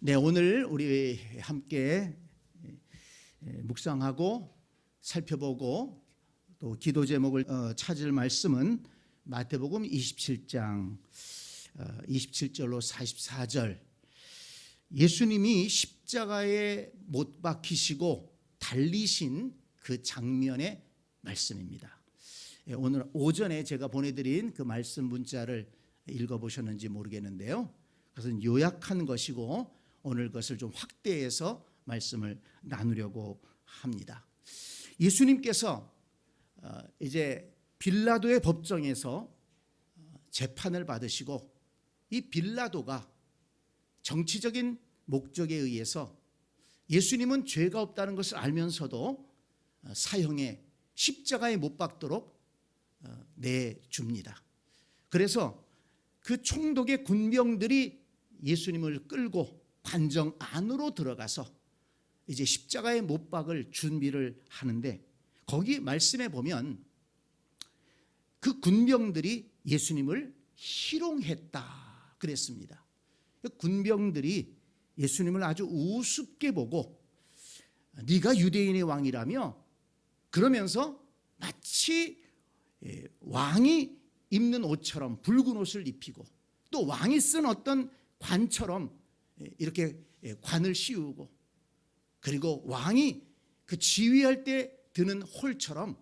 네, 오늘 우리 함께 묵상하고 살펴보고 또 기도 제목을 찾을 말씀은 마태복음 27장 27절로 44절. 예수님이 십자가에 못 박히시고 달리신 그 장면의 말씀입니다. 오늘 오전에 제가 보내드린 그 말씀 문자를 읽어보셨는지 모르겠는데요. 그것은 요약한 것이고 오늘 그것을 좀 확대해서 말씀을 나누려고 합니다. 예수님께서 이제 빌라도의 법정에서 재판을 받으시고 이 빌라도가 정치적인 목적에 의해서 예수님은 죄가 없다는 것을 알면서도 사형에 십자가에 못 박도록 내줍니다. 그래서 그 총독의 군병들이 예수님을 끌고 관정 안으로 들어가서 이제 십자가에 못 박을 준비를 하는데 거기 말씀에 보면 그 군병들이 예수님을 희롱했다 그랬습니다. 군병들이 예수님을 아주 우습게 보고 네가 유대인의 왕이라며 그러면서 마치 왕이 입는 옷처럼 붉은 옷을 입히고 또 왕이 쓴 어떤 관처럼 이렇게 관을 씌우고 그리고 왕이 그 지휘할 때 드는 홀처럼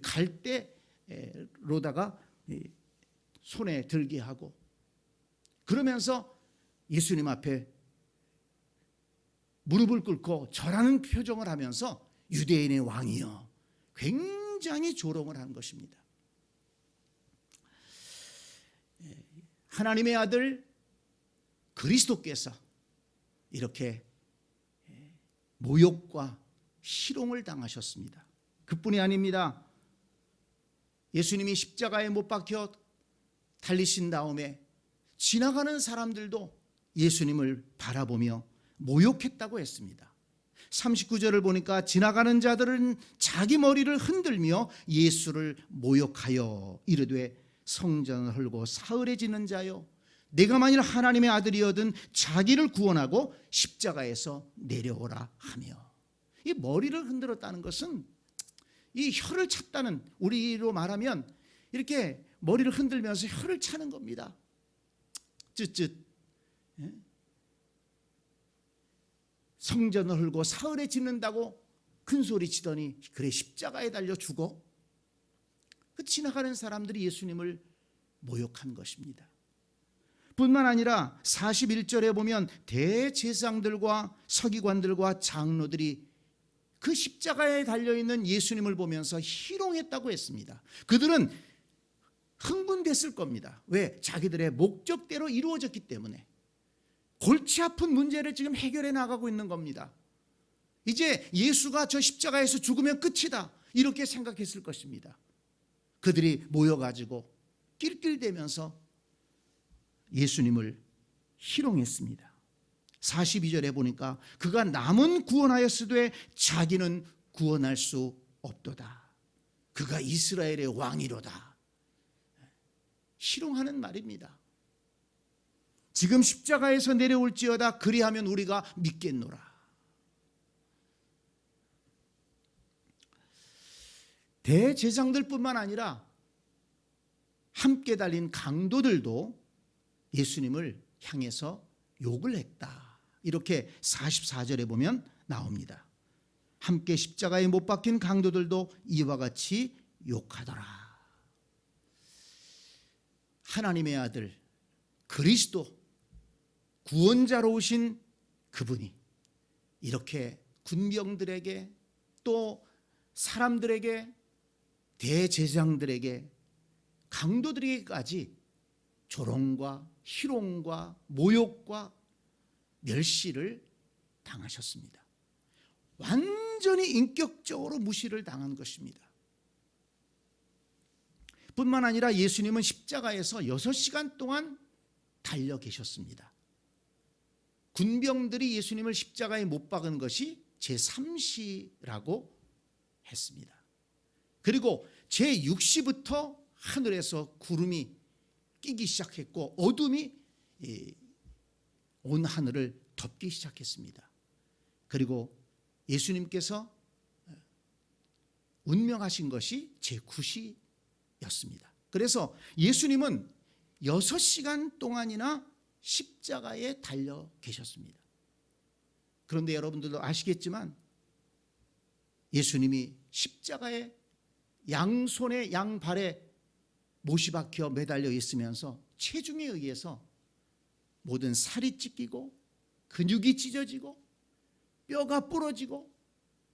갈대로다가 손에 들게 하고 그러면서 예수님 앞에 무릎을 꿇고 절하는 표정을 하면서 유대인의 왕이여 굉장히 조롱을 한 것입니다. 하나님의 아들 그리스도께서 이렇게 모욕과 희롱을 당하셨습니다. 그뿐이 아닙니다. 예수님이 십자가에 못 박혀 달리신 다음에 지나가는 사람들도 예수님을 바라보며 모욕했다고 했습니다. 39절을 보니까 지나가는 자들은 자기 머리를 흔들며 예수를 모욕하여 이르되 성전을 헐고 사흘에 지는 자여 내가 만일 하나님의 아들이어든 자기를 구원하고 십자가에서 내려오라 하며 이 머리를 흔들었다는 것은 이 혀를 찼다는 우리로 말하면 이렇게 머리를 흔들면서 혀를 차는 겁니다. 쯧쯧. 성전을 헐고 사흘에 짓는다고 큰 소리 치더니 그래 십자가에 달려 죽어. 그 지나가는 사람들이 예수님을 모욕한 것입니다. 뿐만 아니라 41절에 보면 대제사장들과 서기관들과 장로들이 그 십자가에 달려있는 예수님을 보면서 희롱했다고 했습니다. 그들은 흥분됐을 겁니다. 왜? 자기들의 목적대로 이루어졌기 때문에 골치 아픈 문제를 지금 해결해 나가고 있는 겁니다. 이제 예수가 저 십자가에서 죽으면 끝이다 이렇게 생각했을 것입니다. 그들이 모여가지고 낄낄대면서 예수님을 희롱했습니다. 42절에 보니까 그가 남은 구원하였으되 자기는 구원할 수 없도다. 그가 이스라엘의 왕이로다. 희롱하는 말입니다. 지금 십자가에서 내려올지어다 그리하면 우리가 믿겠노라. 대제사장들뿐만 아니라 함께 달린 강도들도 예수님을 향해서 욕을 했다. 이렇게 44절에 보면 나옵니다. 함께 십자가에 못 박힌 강도들도 이와 같이 욕하더라. 하나님의 아들 그리스도 구원자로 오신 그분이 이렇게 군병들에게 또 사람들에게 대제사장들에게 강도들에게까지 조롱과 희롱과 모욕과 멸시를 당하셨습니다. 완전히 인격적으로 무시를 당한 것입니다. 뿐만 아니라 예수님은 십자가에서 6시간 동안 달려 계셨습니다. 군병들이 예수님을 십자가에 못 박은 것이 제3시라고 했습니다. 그리고 제6시부터 하늘에서 구름이 끼기 시작했고 어둠이 온 하늘을 덮기 시작했습니다. 그리고 예수님께서 운명하신 것이 제9시였습니다. 그래서 예수님은 6시간 동안이나 십자가에 달려 계셨습니다. 그런데 여러분들도 아시겠지만 예수님이 십자가에 양손에 양발에 못이 박혀 매달려 있으면서 체중에 의해서 모든 살이 찢기고 근육이 찢어지고 뼈가 부러지고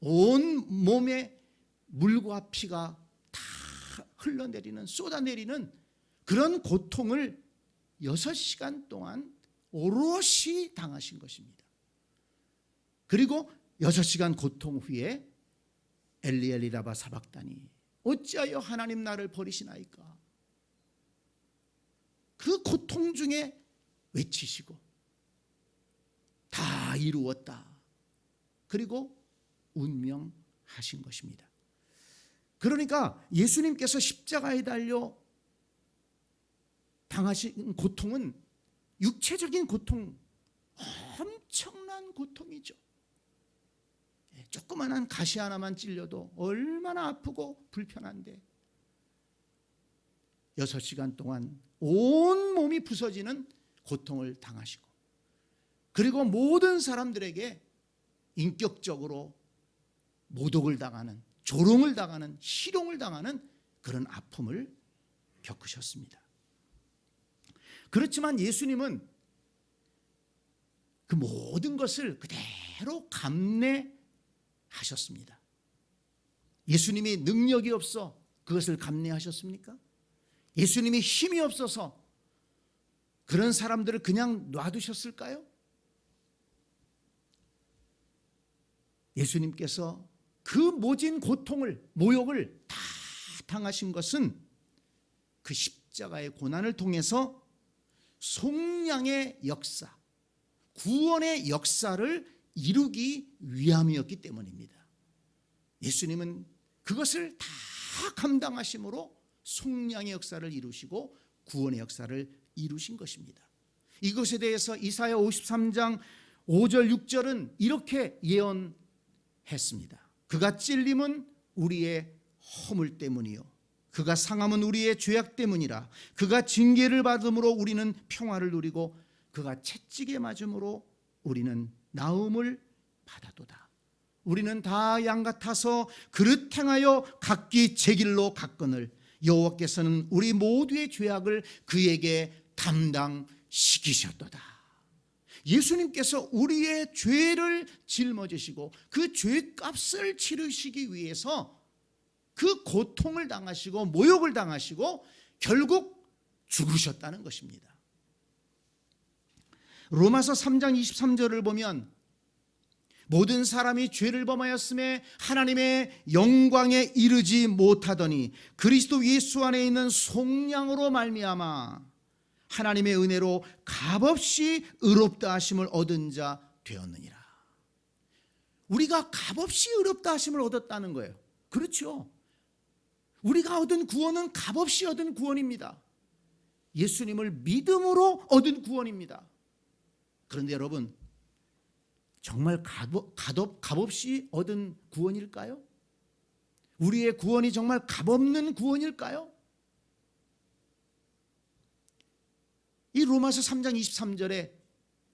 온 몸에 물과 피가 다 흘러내리는 쏟아내리는 그런 고통을 6시간 동안 오롯이 당하신 것입니다. 그리고 6시간 고통 후에 엘리 엘리 라마 사박다니 어찌하여 하나님 나를 버리시나이까, 그 고통 중에 외치시고 다 이루었다. 그리고 운명하신 것입니다. 그러니까 예수님께서 십자가에 달려 당하신 고통은 육체적인 고통, 엄청난 고통이죠. 조그만한 가시 하나만 찔려도 얼마나 아프고 불편한데 6시간 동안 온 몸이 부서지는 고통을 당하시고, 그리고 모든 사람들에게 인격적으로 모독을 당하는, 조롱을 당하는, 희롱을 당하는 그런 아픔을 겪으셨습니다. 그렇지만 예수님은 그 모든 것을 그대로 감내하셨습니다. 예수님이 능력이 없어 그것을 감내하셨습니까? 예수님이 힘이 없어서 그런 사람들을 그냥 놔두셨을까요? 예수님께서 그 모진 고통을, 모욕을 다 당하신 것은 그 십자가의 고난을 통해서 속량의 역사, 구원의 역사를 이루기 위함이었기 때문입니다. 예수님은 그것을 다 감당하심으로 속량의 역사를 이루시고 구원의 역사를 이루신 것입니다. 이것에 대해서 이사야 53장 5절 6절은 이렇게 예언했습니다. 그가 찔림은 우리의 허물 때문이요 그가 상함은 우리의 죄악 때문이라. 그가 징계를 받음으로 우리는 평화를 누리고 그가 채찍에 맞음으로 우리는 나음을 받아도다. 우리는 다 양 같아서 그릇 행하여 각기 제 길로 갔거늘 여호와께서는 우리 모두의 죄악을 그에게 담당시키셨도다. 예수님께서 우리의 죄를 짊어지시고 그 죄값을 치르시기 위해서 그 고통을 당하시고 모욕을 당하시고 결국 죽으셨다는 것입니다. 로마서 3장 23절을 보면 모든 사람이 죄를 범하였음에 하나님의 영광에 이르지 못하더니 그리스도 예수 안에 있는 속량으로 말미암아 하나님의 은혜로 값없이 의롭다 하심을 얻은 자 되었느니라. 우리가 값없이 의롭다 하심을 얻었다는 거예요. 그렇죠. 우리가 얻은 구원은 값없이 얻은 구원입니다. 예수님을 믿음으로 얻은 구원입니다. 그런데 여러분, 정말 값없이 얻은 구원일까요? 우리의 구원이 정말 값없는 구원일까요? 이 로마서 3장 23절에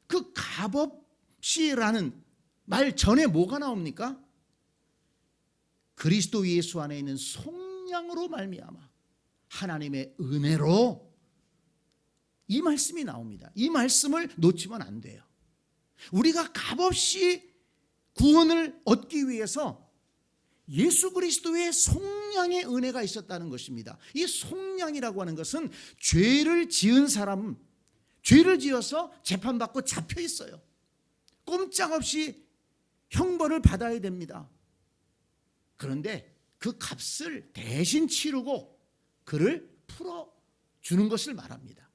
그 값없이라는 말 전에 뭐가 나옵니까? 그리스도 예수 안에 있는 속량으로 말미암아 하나님의 은혜로, 이 말씀이 나옵니다. 이 말씀을 놓치면 안 돼요. 우리가 값없이 구원을 얻기 위해서 예수 그리스도의 속량의 은혜가 있었다는 것입니다. 이 속량이라고 하는 것은 죄를 지은 사람, 죄를 지어서 재판받고 잡혀 있어요. 꼼짝없이 형벌을 받아야 됩니다. 그런데 그 값을 대신 치르고 그를 풀어주는 것을 말합니다.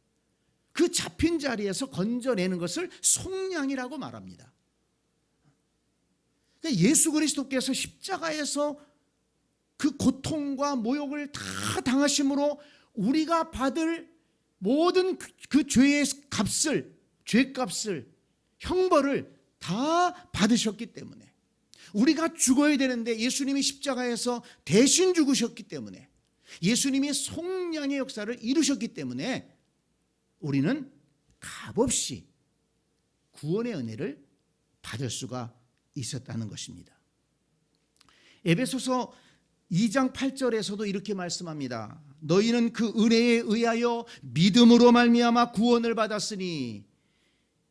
그 잡힌 자리에서 건져내는 것을 속량이라고 말합니다. 예수 그리스도께서 십자가에서 그 고통과 모욕을 다 당하심으로 우리가 받을 모든 그 죄의 값을, 죄값을, 형벌을 다 받으셨기 때문에, 우리가 죽어야 되는데 예수님이 십자가에서 대신 죽으셨기 때문에, 예수님이 속량의 역사를 이루셨기 때문에 우리는 값없이 구원의 은혜를 받을 수가 있었다는 것입니다. 에베소서 2장 8절에서도 이렇게 말씀합니다. 너희는 그 은혜에 의하여 믿음으로 말미암아 구원을 받았으니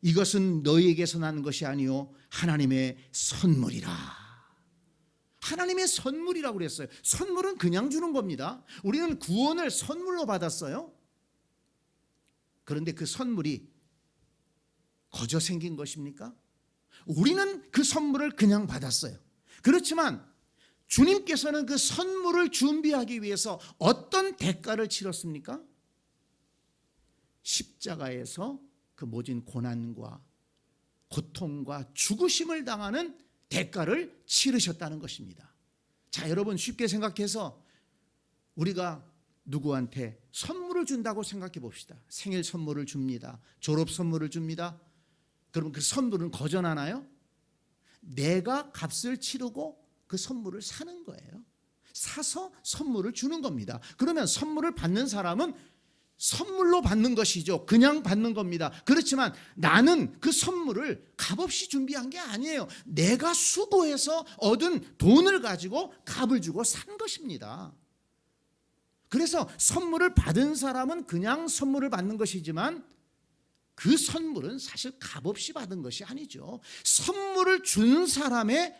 이것은 너희에게서 난 것이 아니요 하나님의 선물이라. 하나님의 선물이라고 그랬어요. 선물은 그냥 주는 겁니다. 우리는 구원을 선물로 받았어요. 그런데 그 선물이 거저 생긴 것입니까? 우리는 그 선물을 그냥 받았어요. 그렇지만 주님께서는 그 선물을 준비하기 위해서 어떤 대가를 치렀습니까? 십자가에서 그 모진 고난과 고통과 죽으심을 당하는 대가를 치르셨다는 것입니다. 자, 여러분 쉽게 생각해서 우리가 누구한테 선물을 준다고 생각해 봅시다. 생일 선물을 줍니다. 졸업 선물을 줍니다. 그러면 그 선물은 거절하나요? 내가 값을 치르고 그 선물을 사는 거예요. 사서 선물을 주는 겁니다. 그러면 선물을 받는 사람은 선물로 받는 것이죠. 그냥 받는 겁니다. 그렇지만 나는 그 선물을 값없이 준비한 게 아니에요. 내가 수고해서 얻은 돈을 가지고 값을 주고 산 것입니다. 그래서 선물을 받은 사람은 그냥 선물을 받는 것이지만 그 선물은 사실 값없이 받은 것이 아니죠. 선물을 준 사람이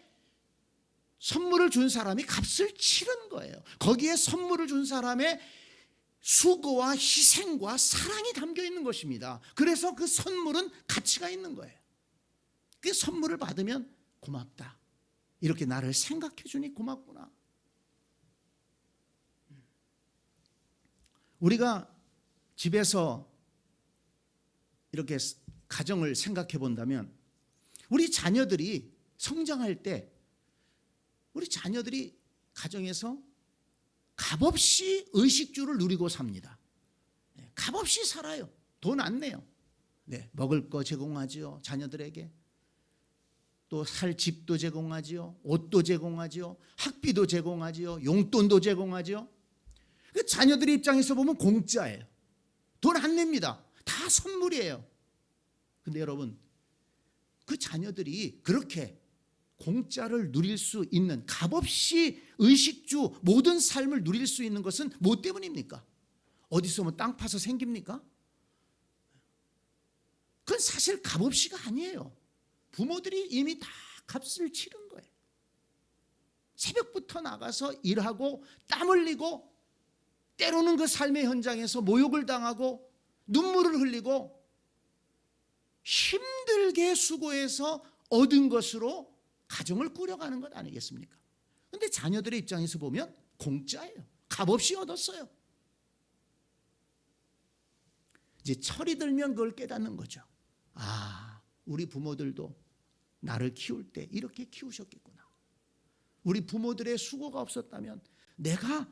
값을 치른 거예요. 거기에 선물을 준 사람의 수고와 희생과 사랑이 담겨 있는 것입니다. 그래서 그 선물은 가치가 있는 거예요. 그 선물을 받으면 고맙다. 이렇게 나를 생각해 주니 고맙구나. 우리가 집에서 이렇게 가정을 생각해 본다면 우리 자녀들이 성장할 때 우리 자녀들이 가정에서 값없이 의식주를 누리고 삽니다. 값없이 살아요. 돈 안 내요. 먹을 거 제공하지요. 자녀들에게. 또 살 집도 제공하지요. 옷도 제공하지요. 학비도 제공하지요. 용돈도 제공하지요. 그 자녀들의 입장에서 보면 공짜예요. 돈 안 냅니다. 다 선물이에요. 근데 여러분, 그 자녀들이 그렇게 공짜를 누릴 수 있는, 값없이 의식주 모든 삶을 누릴 수 있는 것은 뭐 때문입니까? 어디서 뭐 땅 파서 생깁니까? 그건 사실 값없이가 아니에요. 부모들이 이미 다 값을 치른 거예요. 새벽부터 나가서 일하고 땀 흘리고 때로는 그 삶의 현장에서 모욕을 당하고 눈물을 흘리고 힘들게 수고해서 얻은 것으로 가정을 꾸려가는 것 아니겠습니까? 그런데 자녀들의 입장에서 보면 공짜예요. 값없이 얻었어요. 이제 철이 들면 그걸 깨닫는 거죠. 아, 우리 부모들도 나를 키울 때 이렇게 키우셨겠구나. 우리 부모들의 수고가 없었다면 내가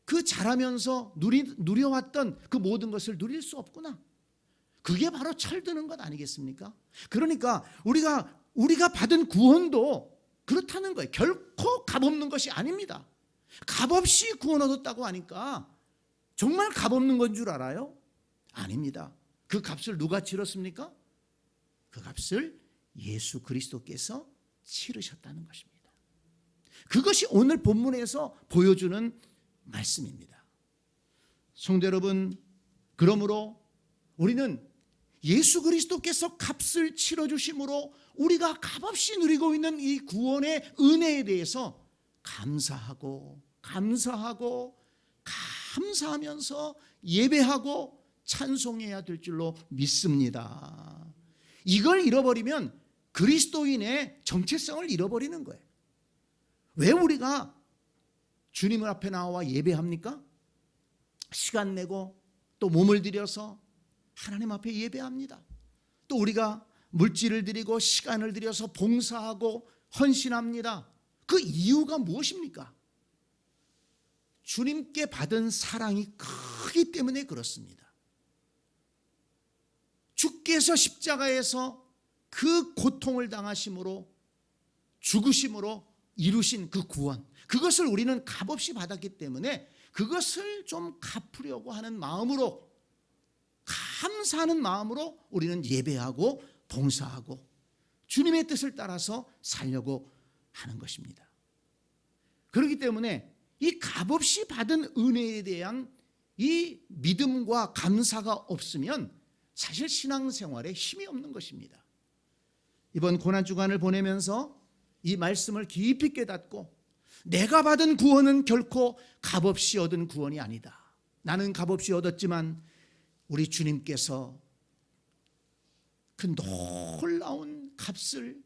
그 자라면서 누려왔던 그 모든 것을 누릴 수 없구나. 그게 바로 철드는 것 아니겠습니까? 그러니까 우리가 받은 구원도 그렇다는 거예요. 결코 값없는 것이 아닙니다. 값없이 구원 얻었다고 하니까 정말 값없는 건 줄 알아요? 아닙니다. 그 값을 누가 치렀습니까? 그 값을 예수 그리스도께서 치르셨다는 것입니다. 그것이 오늘 본문에서 보여주는 말씀입니다. 성도 여러분, 그러므로 우리는 예수 그리스도께서 값을 치러주심으로 우리가 값없이 누리고 있는 이 구원의 은혜에 대해서 감사하면서 예배하고 찬송해야 될 줄로 믿습니다. 이걸 잃어버리면 그리스도인의 정체성을 잃어버리는 거예요. 왜 우리가 주님 앞에 나와 예배합니까? 시간 내고 또 몸을 들여서 하나님 앞에 예배합니다. 또 우리가 물질을 드리고 시간을 들여서 봉사하고 헌신합니다. 그 이유가 무엇입니까? 주님께 받은 사랑이 크기 때문에 그렇습니다. 주께서 십자가에서 그 고통을 당하심으로 죽으심으로 이루신 그 구원, 그것을 우리는 값없이 받았기 때문에 그것을 좀 갚으려고 하는 마음으로, 감사하는 마음으로 우리는 예배하고 봉사하고 주님의 뜻을 따라서 살려고 하는 것입니다. 그렇기 때문에 이 값없이 받은 은혜에 대한 이 믿음과 감사가 없으면 사실 신앙생활에 힘이 없는 것입니다. 이번 고난주간을 보내면서 이 말씀을 깊이 깨닫고, 내가 받은 구원은 결코 값없이 얻은 구원이 아니다. 나는 값없이 얻었지만 우리 주님께서 그 놀라운 값을,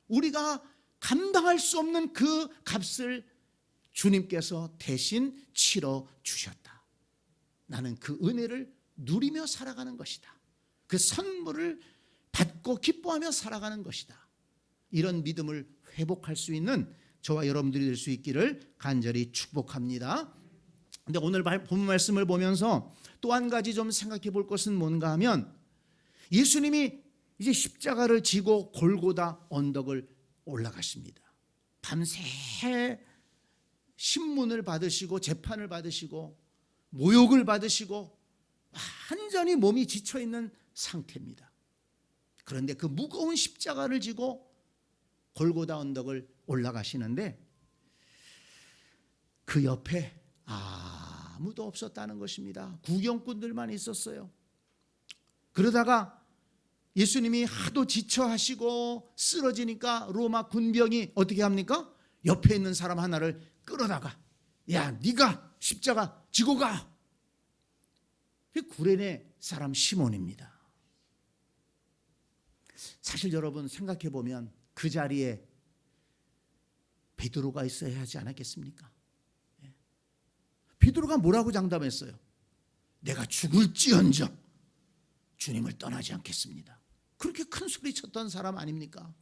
우리가 감당할 수 없는 그 값을 주님께서 대신 치러 주셨다. 나는 그 은혜를 누리며 살아가는 것이다. 그 선물을 받고 기뻐하며 살아가는 것이다. 이런 믿음을 회복할 수 있는 저와 여러분들이 될 수 있기를 간절히 축복합니다. 근데 오늘 본 말씀을 보면서 또 한 가지 좀 생각해 볼 것은 뭔가 하면, 예수님이 이제 십자가를 지고 골고다 언덕을 올라가십니다. 밤새 신문을 받으시고 재판을 받으시고 모욕을 받으시고 완전히 몸이 지쳐 있는 상태입니다. 그런데 그 무거운 십자가를 지고 골고다 언덕을 올라가시는데 그 옆에 아무도 없었다는 것입니다. 구경꾼들만 있었어요. 그러다가 예수님이 하도 지쳐하시고 쓰러지니까 로마 군병이 어떻게 합니까? 옆에 있는 사람 하나를 끌어다가, 야, 네가 십자가 지고 가. 그 구레네 사람 시몬입니다. 사실 여러분 생각해 보면 그 자리에 베드로가 있어야 하지 않았겠습니까? 베드로가 뭐라고 장담했어요? 내가 죽을지언정 주님을 떠나지 않겠습니다. 그렇게 큰 소리 쳤던 사람 아닙니까?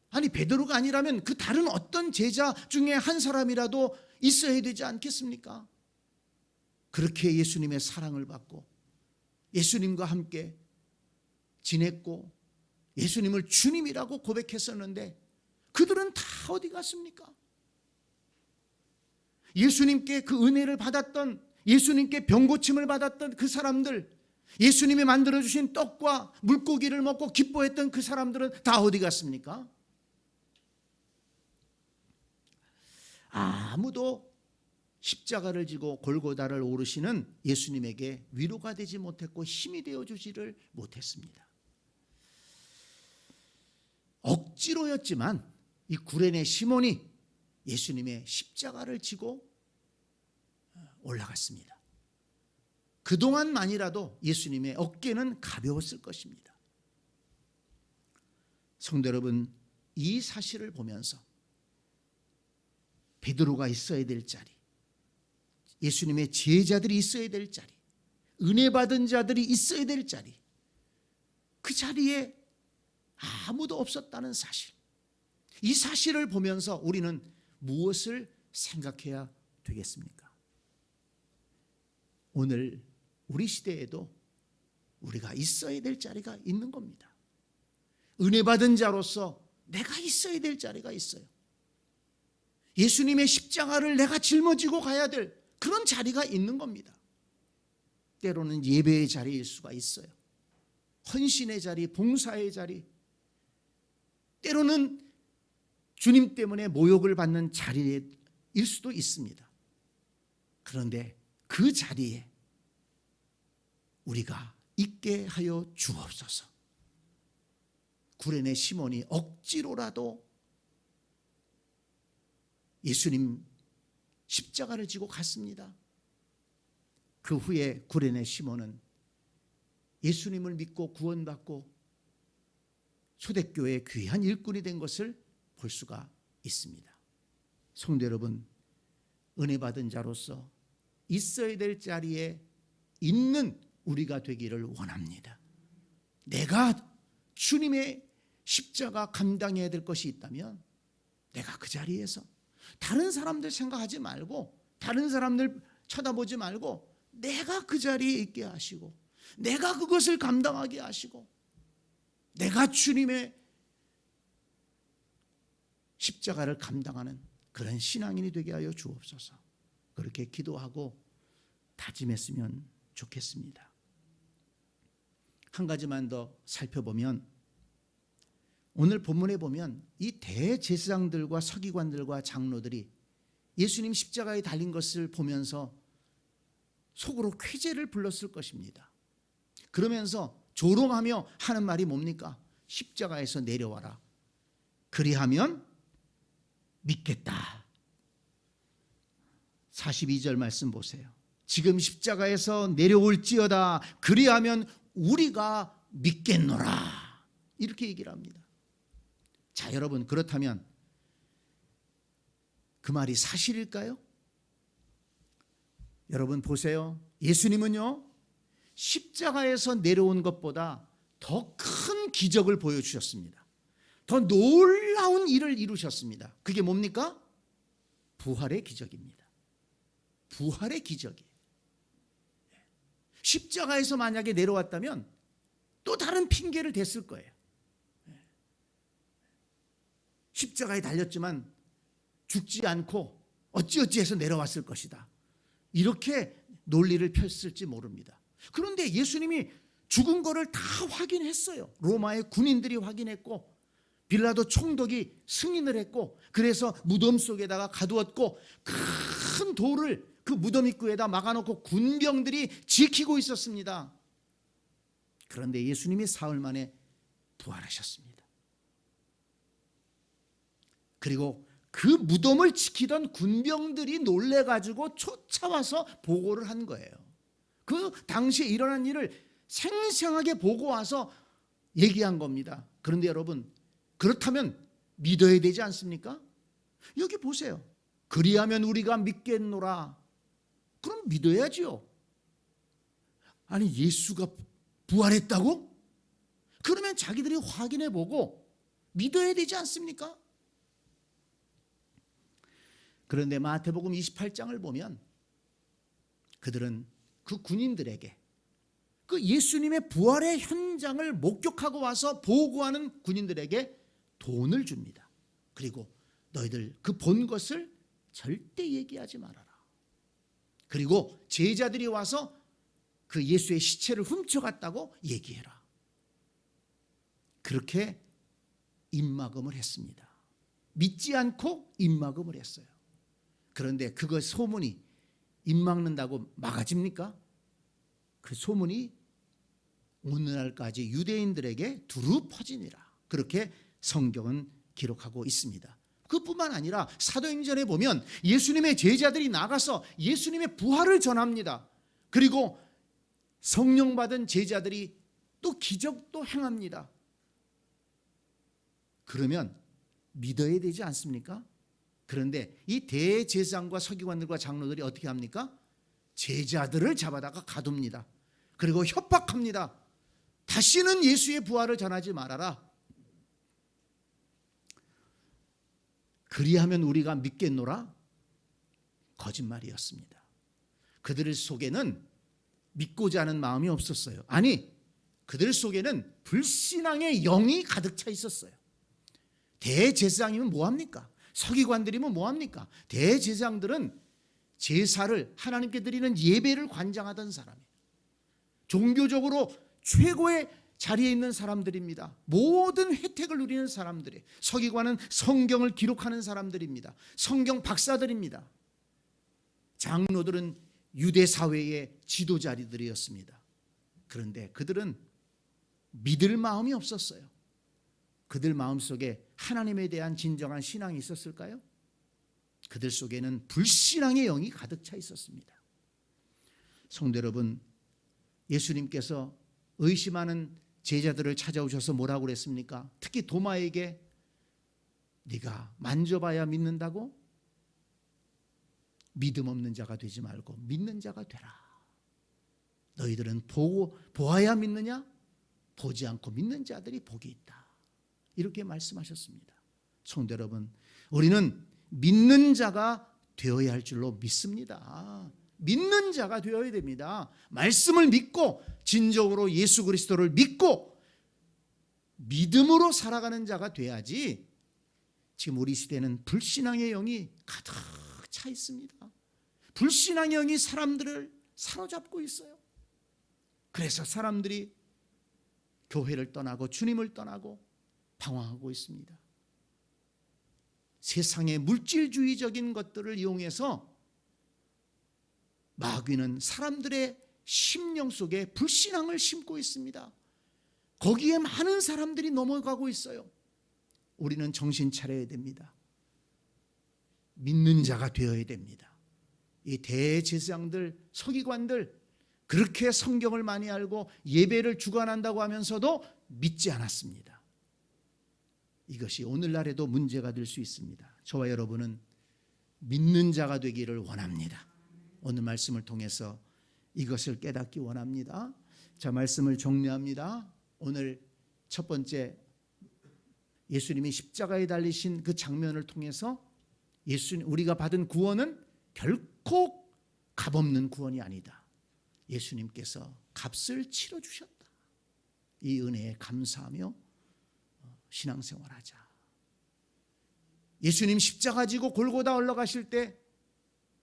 아니, 베드로가 아니라면 그 다른 어떤 제자 중에 한 사람이라도 있어야 되지 않겠습니까? 그렇게 예수님의 사랑을 받고 예수님과 함께 지냈고 예수님을 주님이라고 고백했었는데 그들은 다 어디 갔습니까? 예수님께 그 은혜를 받았던, 예수님께 병고침을 받았던 그 사람들, 예수님이 만들어주신 떡과 물고기를 먹고 기뻐했던 그 사람들은 다 어디 갔습니까? 아무도 십자가를 지고 골고다를 오르시는 예수님에게 위로가 되지 못했고 힘이 되어주지를 못했습니다. 억지로였지만 이 구레네 시몬이 예수님의 십자가를 지고 올라갔습니다. 그동안만이라도 예수님의 어깨는 가벼웠을 것입니다. 성도 여러분, 이 사실을 보면서 베드로가 있어야 될 자리, 예수님의 제자들이 있어야 될 자리, 은혜 받은 자들이 있어야 될 자리, 그 자리에 아무도 없었다는 사실, 이 사실을 보면서 우리는 무엇을 생각해야 되겠습니까? 오늘 우리 시대에도 우리가 있어야 될 자리가 있는 겁니다. 은혜 받은 자로서 내가 있어야 될 자리가 있어요. 예수님의 십자가를 내가 짊어지고 가야 될 그런 자리가 있는 겁니다. 때로는 예배의 자리일 수가 있어요. 헌신의 자리, 봉사의 자리, 때로는 주님 때문에 모욕을 받는 자리일 수도 있습니다. 그런데 그 자리에 우리가 있게 하여 주옵소서. 구레네 시몬이 억지로라도 예수님 십자가를 지고 갔습니다. 그 후에 구레네 시몬은 예수님을 믿고 구원받고 초대교회의 귀한 일꾼이 된 것을 볼 수가 있습니다. 성도 여러분, 은혜 받은 자로서 있어야 될 자리에 있는 우리가 되기를 원합니다. 내가 주님의 십자가 감당해야 될 것이 있다면 내가 그 자리에서 다른 사람들 생각하지 말고, 다른 사람들 쳐다보지 말고 내가 그 자리에 있게 하시고 내가 그것을 감당하게 하시고 내가 주님의 십자가를 감당하는 그런 신앙인이 되게 하여 주옵소서. 그렇게 기도하고 다짐했으면 좋겠습니다. 한 가지만 더 살펴보면, 오늘 본문에 보면 이 대제사장들과 서기관들과 장로들이 예수님 십자가에 달린 것을 보면서 속으로 쾌재를 불렀을 것입니다. 그러면서 조롱하며 하는 말이 뭡니까? 십자가에서 내려와라. 그리하면 믿겠다. 42절 말씀 보세요. 지금 십자가에서 내려올지어다. 그리하면 우리가 믿겠노라. 이렇게 얘기를 합니다. 자, 여러분, 그렇다면 그 말이 사실일까요? 여러분 보세요. 예수님은요, 십자가에서 내려온 것보다 더 큰 기적을 보여주셨습니다. 더 놀라운 일을 이루셨습니다. 그게 뭡니까? 부활의 기적입니다. 부활의 기적이에요. 십자가에서 만약에 내려왔다면 또 다른 핑계를 댔을 거예요. 십자가에 달렸지만 죽지 않고 어찌어찌해서 내려왔을 것이다. 이렇게 논리를 폈을지 모릅니다. 그런데 예수님이 죽은 거를 다 확인했어요. 로마의 군인들이 확인했고, 빌라도 총독이 승인을 했고, 그래서 무덤 속에다가 가두었고, 큰 돌을 그 무덤 입구에다 막아놓고 군병들이 지키고 있었습니다. 그런데 예수님이 사흘 만에 부활하셨습니다. 그리고 그 무덤을 지키던 군병들이 놀래가지고 쫓아와서 보고를 한 거예요. 그 당시에 일어난 일을 생생하게 보고 와서 얘기한 겁니다. 그런데 여러분, 그렇다면 믿어야 되지 않습니까? 여기 보세요. 그리하면 우리가 믿겠노라. 그럼 믿어야지요. 아니, 예수가 부활했다고? 그러면 자기들이 확인해 보고 믿어야 되지 않습니까? 그런데 마태복음 28장을 보면 그들은 그 군인들에게, 그 예수님의 부활의 현장을 목격하고 와서 보고하는 군인들에게 돈을 줍니다. 그리고 너희들 그 본 것을 절대 얘기하지 말아라. 그리고 제자들이 와서 그 예수의 시체를 훔쳐갔다고 얘기해라. 그렇게 입막음을 했습니다. 믿지 않고 입막음을 했어요. 그런데 그거 소문이 입막는다고 막아집니까? 그 소문이 오늘날까지 유대인들에게 두루 퍼지니라. 그렇게 성경은 기록하고 있습니다. 그뿐만 아니라 사도행전에 보면 예수님의 제자들이 나가서 예수님의 부활을 전합니다. 그리고 성령 받은 제자들이 또 기적도 행합니다. 그러면 믿어야 되지 않습니까? 그런데 이 대제사장과 서기관들과 장로들이 어떻게 합니까? 제자들을 잡아다가 가둡니다. 그리고 협박합니다. 다시는 예수의 부활을 전하지 말아라. 그리하면 우리가 믿겠노라? 거짓말이었습니다. 그들 속에는 믿고자 하는 마음이 없었어요. 아니, 그들 속에는 불신앙의 영이 가득 차 있었어요. 대제사장이면 뭐합니까? 서기관들이면 뭐합니까? 대제사장들은 제사를, 하나님께 드리는 예배를 관장하던 사람이에요. 종교적으로 최고의 자리에 있는 사람들입니다. 모든 혜택을 누리는 사람들이에요. 서기관은 성경을 기록하는 사람들입니다. 성경 박사들입니다. 장로들은 유대 사회의 지도자리들이었습니다. 그런데 그들은 믿을 마음이 없었어요. 그들 마음속에 하나님에 대한 진정한 신앙이 있었을까요? 그들 속에는 불신앙의 영이 가득 차 있었습니다. 성도 여러분, 예수님께서 의심하는 제자들을 찾아오셔서 뭐라고 그랬습니까? 특히 도마에게 네가 만져봐야 믿는다고? 믿음 없는 자가 되지 말고 믿는 자가 되라. 너희들은 보아야 믿느냐? 보지 않고 믿는 자들이 복이 있다. 이렇게 말씀하셨습니다. 성도 여러분, 우리는 믿는 자가 되어야 할 줄로 믿습니다. 믿는 자가 되어야 됩니다. 말씀을 믿고 진정으로 예수 그리스도를 믿고 믿음으로 살아가는 자가 돼야지. 지금 우리 시대는 불신앙의 영이 가득 차 있습니다. 불신앙의 영이 사람들을 사로잡고 있어요. 그래서 사람들이 교회를 떠나고 주님을 떠나고 방황하고 있습니다. 세상의 물질주의적인 것들을 이용해서 마귀는 사람들의 심령 속에 불신앙을 심고 있습니다. 거기에 많은 사람들이 넘어가고 있어요. 우리는 정신 차려야 됩니다. 믿는 자가 되어야 됩니다. 이 대제사장들, 서기관들 그렇게 성경을 많이 알고 예배를 주관한다고 하면서도 믿지 않았습니다. 이것이 오늘날에도 문제가 될 수 있습니다. 저와 여러분은 믿는 자가 되기를 원합니다. 오늘 말씀을 통해서 이것을 깨닫기 원합니다. 자, 말씀을 정리합니다. 오늘 첫 번째, 예수님이 십자가에 달리신 그 장면을 통해서 우리가 받은 구원은 결코 값없는 구원이 아니다. 예수님께서 값을 치러주셨다. 이 은혜에 감사하며 신앙생활하자. 예수님 십자가 지고 골고다 올라가실 때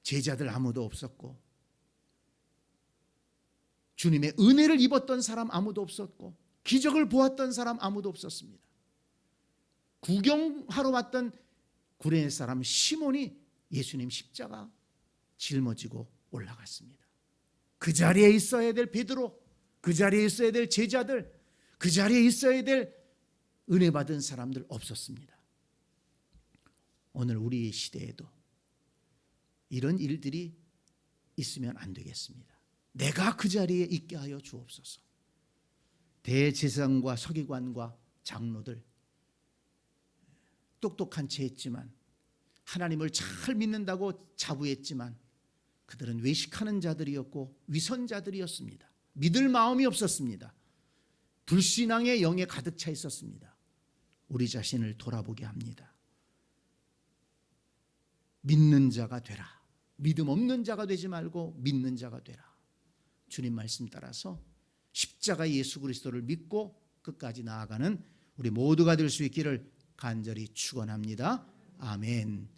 제자들 아무도 없었고, 주님의 은혜를 입었던 사람 아무도 없었고, 기적을 보았던 사람 아무도 없었습니다. 구경하러 왔던 구레네 사람 시몬이 예수님 십자가 짊어지고 올라갔습니다. 그 자리에 있어야 될 베드로, 그 자리에 있어야 될 제자들, 그 자리에 있어야 될 은혜 받은 사람들 없었습니다. 오늘 우리 시대에도 이런 일들이 있으면 안 되겠습니다. 내가 그 자리에 있게 하여 주옵소서. 대제사장과 서기관과 장로들 똑똑한 채 했지만, 하나님을 잘 믿는다고 자부했지만 그들은 외식하는 자들이었고 위선자들이었습니다. 믿을 마음이 없었습니다. 불신앙의 영에 가득 차 있었습니다. 우리 자신을 돌아보게 합니다. 믿는 자가 되라. 믿음 없는 자가 되지 말고 믿는 자가 되라. 주님 말씀 따라서 십자가 예수 그리스도를 믿고 끝까지 나아가는 우리 모두가 될 수 있기를 간절히 축원합니다. 아멘.